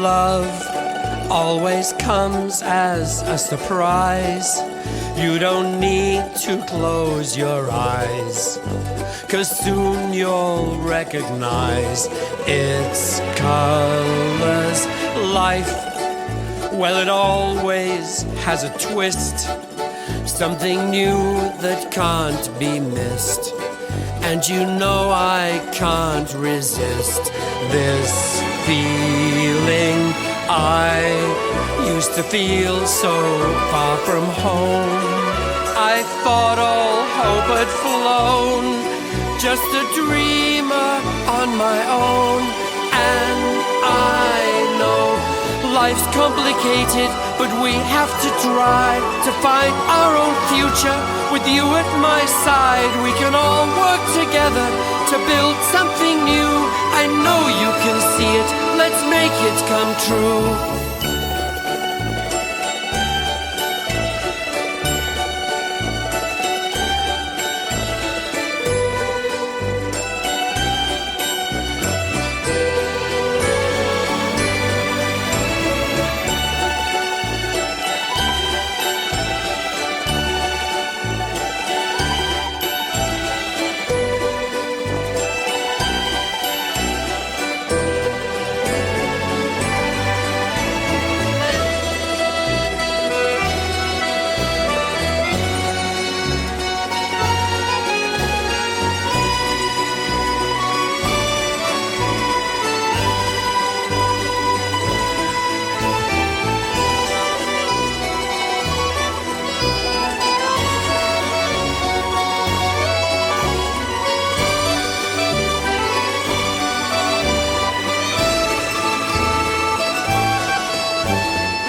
love always comes as a surprise. You don't need to close your eyes, 'cause soon you'll recognize its colors. Life, well, it always has a twist, something new that can't be missed. And you know I can't resist this feeling I used to feel so far from home. I thought all hope had flown, just a dreamer on my own. And I know life's complicated, but we have to try to find our own future. With you at my side, we can all work together to build something new. I know you can see it, let's make it come true.